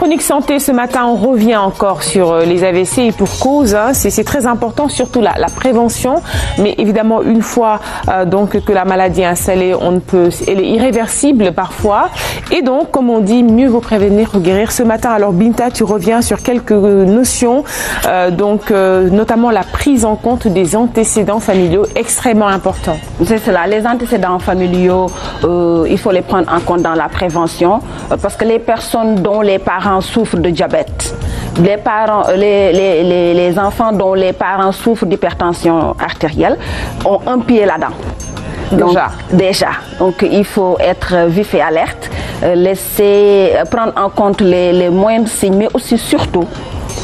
chronique santé ce matin, on revient encore sur les AVC et pour cause. Hein, c'est très important, surtout la prévention. Mais évidemment, une fois donc que la maladie est installée, elle est irréversible parfois. Et donc, comme on dit, mieux vaut prévenir que guérir. Ce matin, alors Binta, tu reviens sur quelques notions, notamment la prise en compte des antécédents familiaux, extrêmement important. C'est cela, les antécédents familiaux, il faut les prendre en compte dans la prévention parce que les personnes dont les parents souffrent de diabète, les enfants dont les parents souffrent d'hypertension artérielle ont un pied là-dedans. Déjà. Donc il faut être vif et alerte, prendre en compte les moindres signes, mais aussi surtout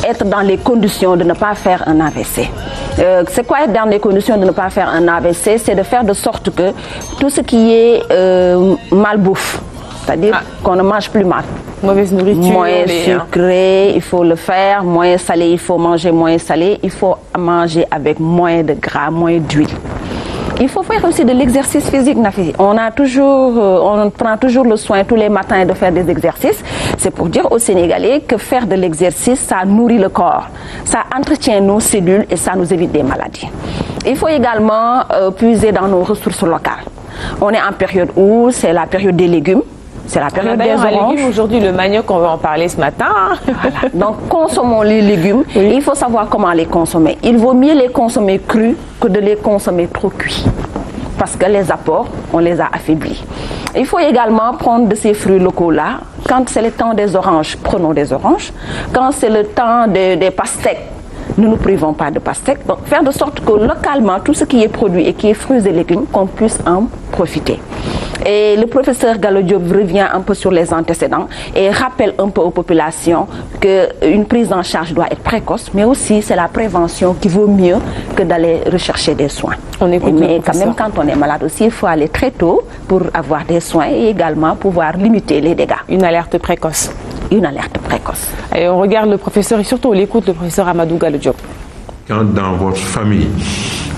être dans les conditions de ne pas faire un AVC. C'est quoi être dans les conditions de ne pas faire un AVC? C'est de faire de sorte que tout ce qui est malbouffe, c'est-à-dire qu'on ne mange plus mal. Mauvaise nourriture. Moins sucré, il faut le faire. Moins salé, il faut manger moins salé. Il faut manger avec moins de gras, moins d'huile. Il faut faire aussi de l'exercice physique, Nafi. On prend toujours le soin tous les matins de faire des exercices. C'est pour dire aux Sénégalais que faire de l'exercice, ça nourrit le corps. Ça entretient nos cellules et ça nous évite des maladies. Il faut également puiser dans nos ressources locales. On est en période où c'est la période des légumes. C'est la période des oranges. Aujourd'hui, le manioc, on va en parler ce matin. Voilà. Donc, consommons les légumes. Oui. Il faut savoir comment les consommer. Il vaut mieux les consommer crus que de les consommer trop cuits. Parce que les apports, on les a affaiblis. Il faut également prendre de ces fruits locaux-là. Quand c'est le temps des oranges, prenons des oranges. Quand c'est le temps des pastèques, ne nous privons pas de pastèques. Donc, faire de sorte que localement, tout ce qui est produit et qui est fruits et légumes, qu'on puisse en profiter. Et le professeur Gallo Diop revient un peu sur les antécédents et rappelle un peu aux populations qu'une prise en charge doit être précoce, mais aussi c'est la prévention qui vaut mieux que d'aller rechercher des soins. Mais quand même, quand on est malade aussi, il faut aller très tôt pour avoir des soins et également pouvoir limiter les dégâts. Une alerte précoce. Une alerte précoce. Et on regarde le professeur et surtout on l'écoute, le professeur Amadou Gallo Diop. Quand dans votre famille,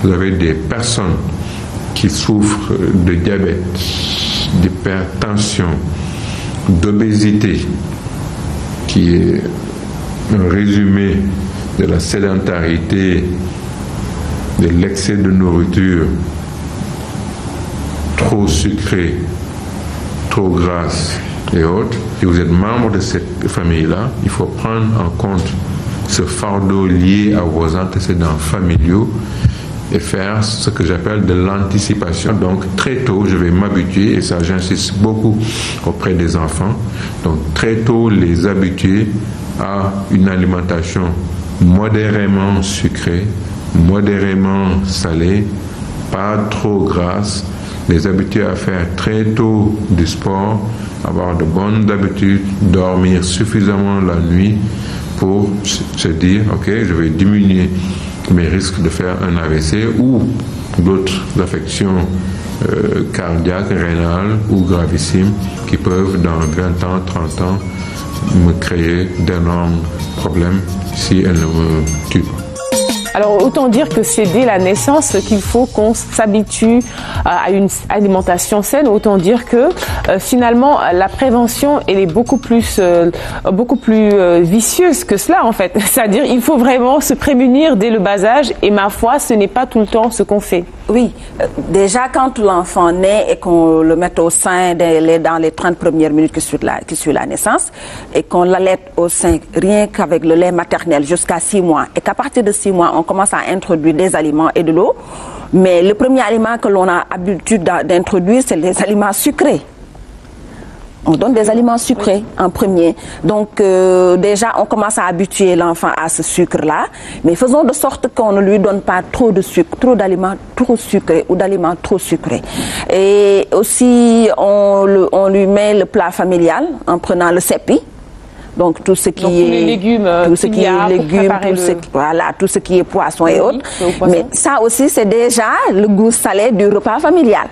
vous avez des personnes qui souffrent de diabète, d'hypertension, d'obésité, qui est un résumé de la sédentarité, de l'excès de nourriture, trop sucrée, trop grasse et autres, et vous êtes membre de cette famille-là, il faut prendre en compte ce fardeau lié à vos antécédents familiaux et faire ce que j'appelle de l'anticipation. Donc très tôt, je vais m'habituer, et ça j'insiste beaucoup auprès des enfants, donc très tôt les habituer à une alimentation modérément sucrée, modérément salée, pas trop grasse, les habituer à faire très tôt du sport, avoir de bonnes habitudes, dormir suffisamment la nuit pour se dire, ok, je vais diminuer mes risques de faire un AVC ou d'autres affections cardiaques, rénales ou gravissimes qui peuvent dans 20 ans, 30 ans me créer d'énormes problèmes si elles ne me tuent pas. Alors autant dire que c'est dès la naissance qu'il faut qu'on s'habitue à une alimentation saine. Autant dire que finalement la prévention elle est beaucoup plus vicieuse que cela en fait. C'est-à-dire il faut vraiment se prémunir dès le bas âge et ma foi ce n'est pas tout le temps ce qu'on fait. Oui, déjà quand l'enfant naît et qu'on le met au sein dans les 30 premières minutes qui suivent la naissance et qu'on l'allaite au sein rien qu'avec le lait maternel jusqu'à 6 mois et qu'à partir de 6 mois on commence à introduire des aliments et de l'eau, mais le premier aliment que l'on a l'habitude d'introduire c'est les aliments sucrés. On donne des aliments sucrés en premier. Donc déjà, on commence à habituer l'enfant à ce sucre-là. Mais faisons de sorte qu'on ne lui donne pas trop de sucre, trop d'aliments trop sucrés ou d'aliments trop sucrés. Et aussi, on lui met le plat familial en prenant le sépi. Donc tout ce qui est légumes, tout ce qui est légumes, tout ce qui est poisson et autres. Mais ça aussi, c'est déjà le goût salé du repas familial.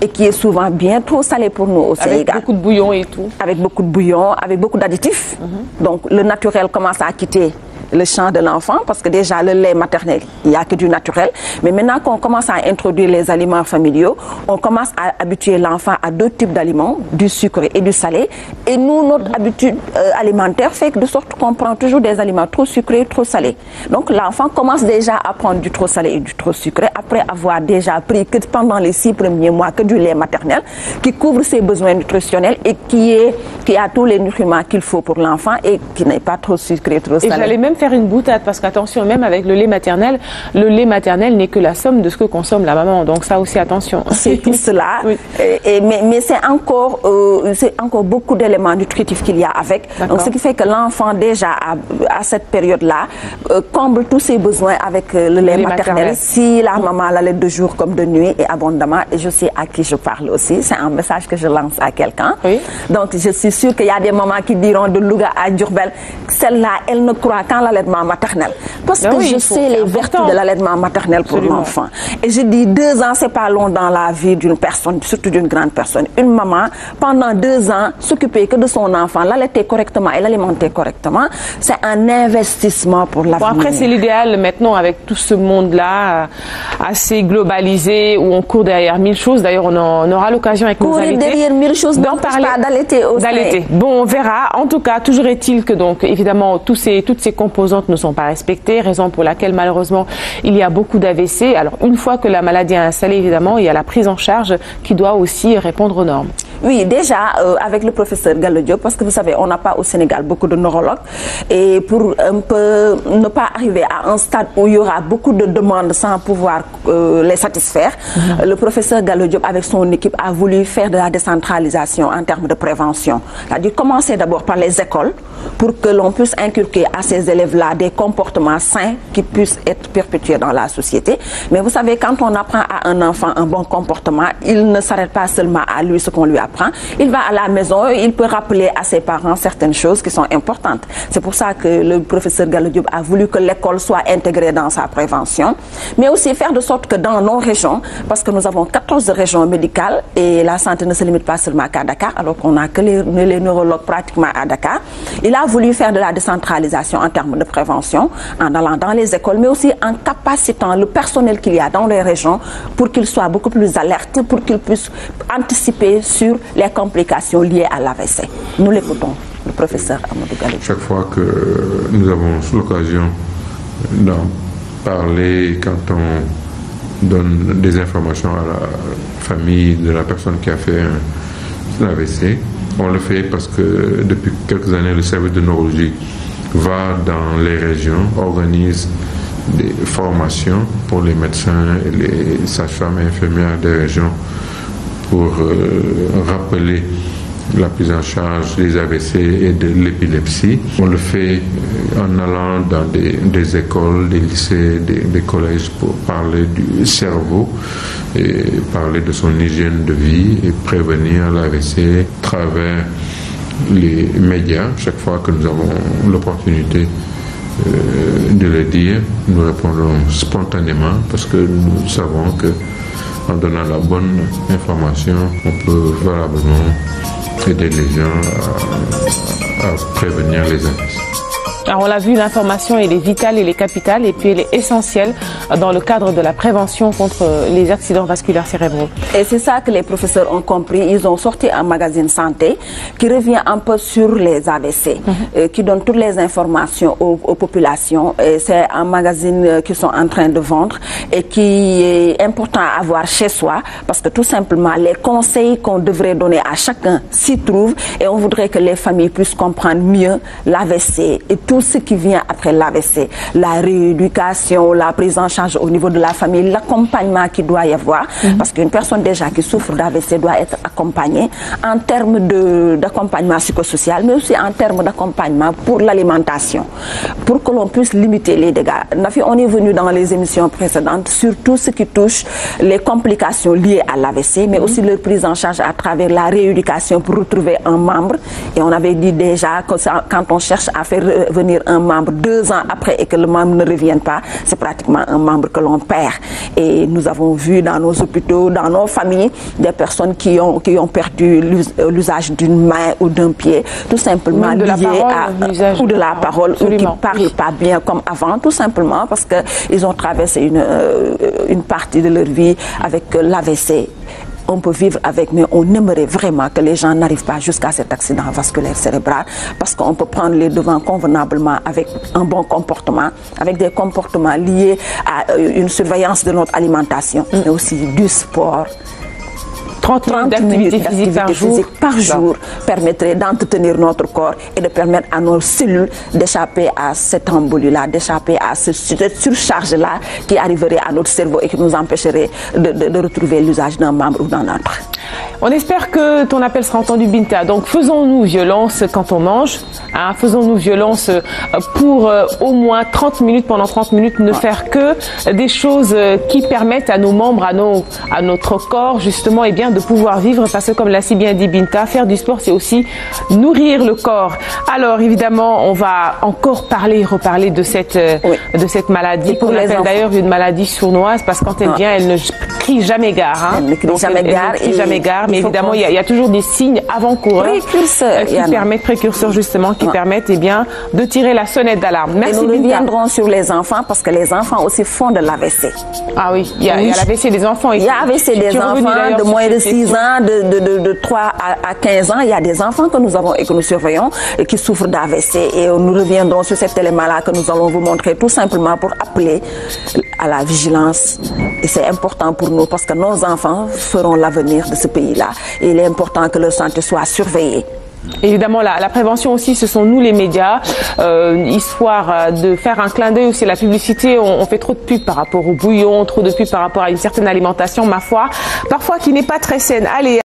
Et qui est souvent bien trop salé pour nous au Sénégal. Avec beaucoup de bouillon et tout. Avec beaucoup de bouillon, avec beaucoup d'additifs. Donc le naturel commence à quitter le champ de l'enfant, parce que déjà le lait maternel, il n'y a que du naturel. Mais maintenant qu'on commence à introduire les aliments familiaux, on commence à habituer l'enfant à deux types d'aliments, du sucré et du salé. Et nous, notre habitude alimentaire fait que de sorte qu'on prend toujours des aliments trop sucrés, trop salés. Donc l'enfant commence déjà à prendre du trop salé et du trop sucré après avoir déjà pris que pendant les 6 premiers mois que du lait maternel qui couvre ses besoins nutritionnels et qui a tous les nutriments qu'il faut pour l'enfant et qui n'est pas trop sucré, trop salé. Et j'allais même faire une boutade parce qu'attention, même avec le lait maternel n'est que la somme de ce que consomme la maman. Donc ça aussi, attention. C'est tout cela. Oui. Mais c'est encore beaucoup d'éléments nutritifs qu'il y a avec. Donc ce qui fait que l'enfant déjà à cette période-là comble tous ses besoins avec le lait maternel. Si la maman l'allait de jour comme de nuit et abondamment, et je sais à qui je parle aussi, c'est un message que je lance à quelqu'un. Oui. Donc je suis sûre qu'il y a des mamans qui diront de Louga à Diourbel, celle-là, elle ne croit qu'en l'allaitement maternel. Parce que je sais les vertus de l'allaitement maternel pour l'enfant. Et je dis 2 ans, c'est pas long dans la vie d'une personne, surtout d'une grande personne. Une maman, pendant 2 ans, s'occuper que de son enfant, l'allaiter correctement et l'alimenter correctement, c'est un investissement pour l'avenir. Bon, après, c'est l'idéal maintenant avec tout ce monde-là assez globalisé où on court derrière 1000 choses. D'ailleurs, on aura l'occasion avec nos invités derrière 1000 choses d'en parler, d'allaiter aussi. Bon, on verra. En tout cas, toujours est-il que donc, évidemment, toutes ces composantes ne sont pas respectées, raison pour laquelle, malheureusement, il y a beaucoup d'AVC. Alors, une fois que la maladie est installée, évidemment, il y a la prise en charge qui doit aussi répondre aux normes. Oui, déjà, avec le professeur Gallo Diop, parce que vous savez, on n'a pas au Sénégal beaucoup de neurologues, et pour un peu ne pas arriver à un stade où il y aura beaucoup de demandes sans pouvoir les satisfaire, le professeur Gallo Diop, avec son équipe, a voulu faire de la décentralisation en termes de prévention. C'est-à-dire commencer d'abord par les écoles, pour que l'on puisse inculquer à ces élèves-là des comportements sains qui puissent être perpétués dans la société. Mais vous savez, quand on apprend à un enfant un bon comportement, il ne s'arrête pas seulement à lui ce qu'on lui apprend. Il va à la maison, il peut rappeler à ses parents certaines choses qui sont importantes. C'est pour ça que le professeur Gallo Diop a voulu que l'école soit intégrée dans sa prévention, mais aussi faire de sorte que dans nos régions, parce que nous avons 14 régions médicales et la santé ne se limite pas seulement qu'à Dakar, alors qu'on n'a que les neurologues pratiquement à Dakar. Il a voulu faire de la décentralisation en termes de prévention, en allant dans les écoles, mais aussi en capacitant le personnel qu'il y a dans les régions pour qu'il soit beaucoup plus alerte, pour qu'il puisse anticiper sur les complications liées à l'AVC. Nous l'écoutons, le professeur Amadou Gallo. Chaque fois que nous avons l'occasion d'en parler, quand on donne des informations à la famille de la personne qui a fait un AVC, on le fait parce que depuis quelques années, le service de neurologie va dans les régions, organise des formations pour les médecins et les sages-femmes et infirmières des régions pour rappeler la prise en charge des AVC et de l'épilepsie. On le fait en allant dans des écoles, des lycées, des collèges pour parler du cerveau et parler de son hygiène de vie et prévenir l'AVC à travers les médias. Chaque fois que nous avons l'opportunité de le dire, nous répondons spontanément parce que nous savons que en donnant la bonne information, on peut valablement aider les gens à prévenir les AVC. Alors on l'a vu, l'information elle est vitale, elle est capitale et puis elle est essentielle dans le cadre de la prévention contre les accidents vasculaires cérébraux. Et c'est ça que les professeurs ont compris. Ils ont sorti un magazine santé qui revient un peu sur les AVC, qui donne toutes les informations aux populations. C'est un magazine qu'ils sont en train de vendre et qui est important à avoir chez soi parce que tout simplement les conseils qu'on devrait donner à chacun s'y trouvent et on voudrait que les familles puissent comprendre mieux l'AVC et tout ce qui vient après l'AVC, la rééducation, la prise en charge au niveau de la famille, l'accompagnement qu'il doit y avoir, parce qu'une personne déjà qui souffre d'AVC doit être accompagnée en termes d'accompagnement psychosocial, mais aussi en termes d'accompagnement pour l'alimentation, pour que l'on puisse limiter les dégâts. Nafi, on est venu dans les émissions précédentes sur tout ce qui touche les complications liées à l'AVC, mais aussi leur prise en charge à travers la rééducation pour retrouver un membre. Et on avait dit déjà que quand on cherche à faire venir revenir un membre 2 ans après et que le membre ne revienne pas, c'est pratiquement un membre que l'on perd. Et nous avons vu dans nos hôpitaux, dans nos familles, des personnes qui ont perdu l'usage d'une main ou d'un pied, tout simplement lié ou de la parole, ou qui ne parlent pas bien comme avant, tout simplement parce qu'ils ont traversé une partie de leur vie avec l'AVC. On peut vivre avec, mais on aimerait vraiment que les gens n'arrivent pas jusqu'à cet accident vasculaire cérébral, parce qu'on peut prendre les devants convenablement avec un bon comportement, avec des comportements liés à une surveillance de notre alimentation, mais aussi du sport. 30 minutes d'activité physique par jour permettrait d'entretenir notre corps et de permettre à nos cellules d'échapper à cette embolie-là, d'échapper à cette surcharge-là qui arriverait à notre cerveau et qui nous empêcherait de retrouver l'usage d'un membre ou d'un autre. On espère que ton appel sera entendu, Binta. Donc faisons-nous violence quand on mange, hein, faisons-nous violence pour au moins 30 minutes, pendant 30 minutes, ne faire que des choses qui permettent à nos membres, à notre corps, justement, et bien de pouvoir vivre, parce que comme l'a si bien dit Binta, faire du sport, c'est aussi nourrir le corps. Alors évidemment, on va encore reparler de cette maladie, qu'on appelle d'ailleurs une maladie sournoise, parce que quand elle vient, elle ne crie jamais gare. Hein. Elle ne crie jamais gare. Mais évidemment, il y a toujours des signes avant-coureurs précurseurs justement, qui permettent de tirer la sonnette d'alarme. Merci. Et nous reviendrons sur les enfants, parce que les enfants aussi font de l'AVC. Ah oui, il y a l'AVC des enfants. Il y a l'AVC des enfants de moins de 6 ans, de 3 à 15 ans. Il y a des enfants que nous avons et que nous surveillons et qui souffrent d'AVC. Et nous reviendrons sur cet élément-là que nous allons vous montrer, tout simplement pour appeler à la vigilance. Et c'est important pour nous, parce que nos enfants feront l'avenir de ce pays-là. Et il est important que leur santé soit surveillée. Évidemment, la prévention aussi, ce sont nous les médias, histoire de faire un clin d'œil aussi à la publicité. On fait trop de pubs par rapport au bouillon, trop de pubs par rapport à une certaine alimentation, ma foi, parfois qui n'est pas très saine. Allez.